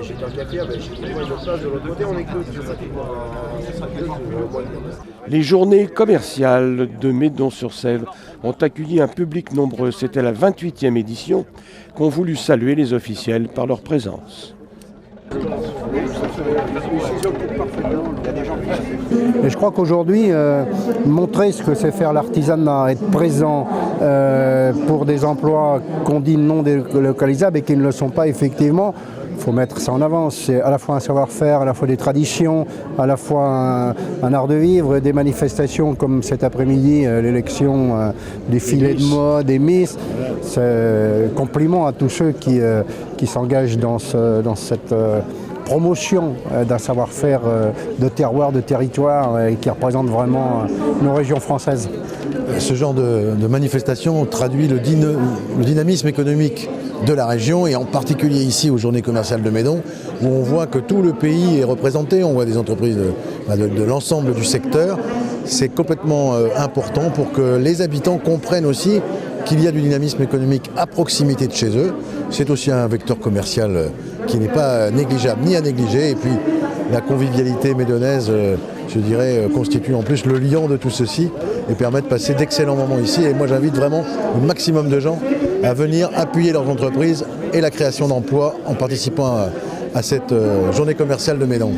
J'ai tant qu'à faire, j'ai trouvé une place de l'autre côté, on est que Les journées commerciales de Médon-sur-Sèvre ont accueilli un public nombreux. C'était la 28e édition qu'ont voulu saluer les officiels par leur présence. Et je crois qu'aujourd'hui, montrer ce que c'est faire l'artisanat, être présent pour des emplois qu'on dit non délocalisables et qui ne le sont pas effectivement, il faut mettre ça en avant. C'est à la fois un savoir-faire, à la fois des traditions, à la fois un art de vivre, des manifestations comme cet après-midi, l'élection des filets de mode, des Miss. C'est compliment à tous ceux qui s'engagent dans cette promotion d'un savoir-faire de terroir, de territoire et qui représente vraiment nos régions françaises. Ce genre de manifestation traduit le dynamisme économique de la région et en particulier ici aux Journées commerciales de Médon où on voit que tout le pays est représenté, on voit des entreprises de l'ensemble du secteur. C'est complètement important pour que les habitants comprennent aussi qu'il y a du dynamisme économique à proximité de chez eux. C'est aussi un vecteur commercial qui n'est pas négligeable ni à négliger. Et puis la convivialité médonaise, je dirais, constitue en plus le liant de tout ceci et permet de passer d'excellents moments ici. Et moi j'invite vraiment un maximum de gens à venir appuyer leurs entreprises et la création d'emplois en participant à cette journée commerciale de Médon.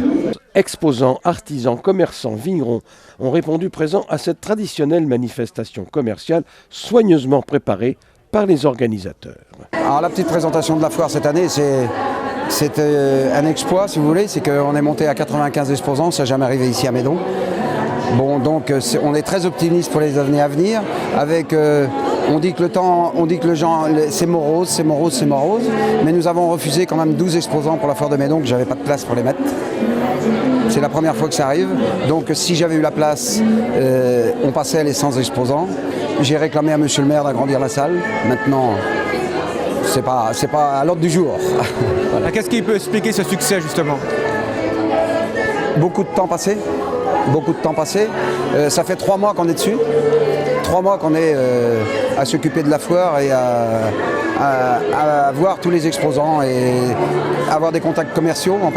Exposants, artisans, commerçants, vignerons ont répondu présents à cette traditionnelle manifestation commerciale soigneusement préparée par les organisateurs. Alors la petite présentation de la foire cette année, c'est un exploit si vous voulez, c'est qu'on est monté à 95 exposants, ça n'est jamais arrivé ici à Médon. Bon, donc on est très optimiste pour les années à venir. Avec, on dit que le genre, c'est morose, mais nous avons refusé quand même 12 exposants pour la foire de Médon, que j'avais pas de place pour les mettre. C'est la première fois que ça arrive, donc si j'avais eu la place, on passait les 100 exposants. J'ai réclamé à monsieur le maire d'agrandir la salle. Maintenant, c'est pas à l'ordre du jour. Voilà. Qu'est-ce qui peut expliquer ce succès justement ? Beaucoup de temps passé. Ça fait 3 mois qu'on est dessus. 3 mois qu'on est à s'occuper de la foire et à voir tous les exposants et avoir des contacts commerciaux en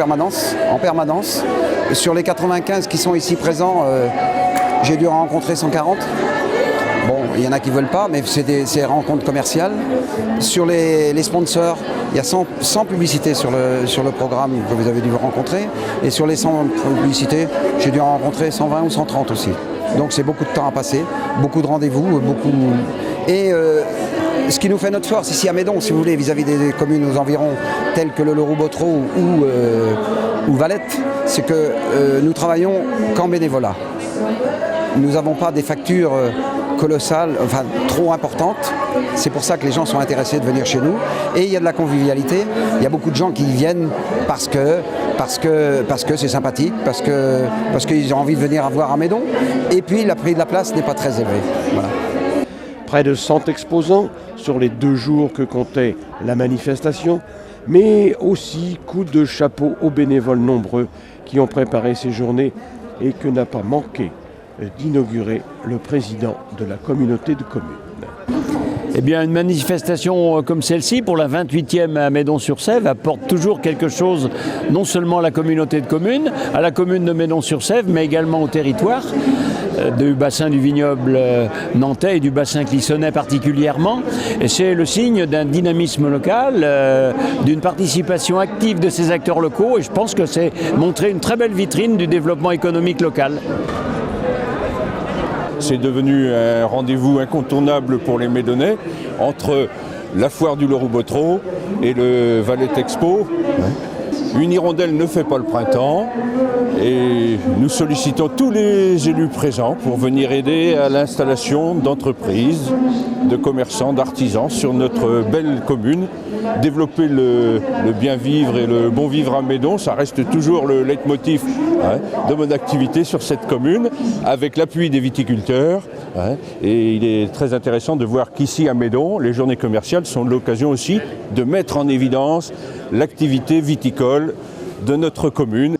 permanence. Sur les 95 qui sont ici présents, j'ai dû en rencontrer 140. Bon, il y en a qui ne veulent pas, mais c'est des rencontres commerciales. Sur les sponsors, il y a 100 publicités sur le programme que vous avez dû rencontrer. Et sur les 100 publicités, j'ai dû en rencontrer 120 ou 130 aussi. Donc c'est beaucoup de temps à passer, beaucoup de rendez-vous, Et ce qui nous fait notre force ici à Médon, si vous voulez, vis-à-vis des communes aux environs, telles que le Leroux-Bottereau ou Valette, c'est que nous travaillons qu'en bénévolat. Nous n'avons pas des factures colossales, enfin trop importantes. C'est pour ça que les gens sont intéressés de venir chez nous. Et il y a de la convivialité. Il y a beaucoup de gens qui viennent parce que c'est sympathique, parce qu'ils ont envie de venir voir à Médon. Et puis le prix de la place n'est pas très élevé. Voilà. Près de 100 exposants sur les 2 jours que comptait la manifestation, mais aussi coup de chapeau aux bénévoles nombreux qui ont préparé ces journées et que n'a pas manqué d'inaugurer le président de la communauté de communes. Eh bien, une manifestation comme celle-ci, pour la 28e à Médon-sur-Sèvre, apporte toujours quelque chose, non seulement à la communauté de communes, à la commune de Médon-sur-Sèvre, mais également au territoire du bassin du vignoble nantais et du bassin clissonnais particulièrement. Et c'est le signe d'un dynamisme local, d'une participation active de ces acteurs locaux, et je pense que c'est montrer une très belle vitrine du développement économique local. C'est devenu un rendez-vous incontournable pour les Médonnais entre la foire du Leroux-Bottereau et le Valette Expo. Une hirondelle ne fait pas le printemps et nous sollicitons tous les élus présents pour venir aider à l'installation d'entreprises, de commerçants, d'artisans sur notre belle commune. Développer le bien vivre et le bon vivre à Médon, ça reste toujours le leitmotiv de mon activité sur cette commune, avec l'appui des viticulteurs. Et il est très intéressant de voir qu'ici à Médon, les journées commerciales sont l'occasion aussi de mettre en évidence l'activité viticole de notre commune.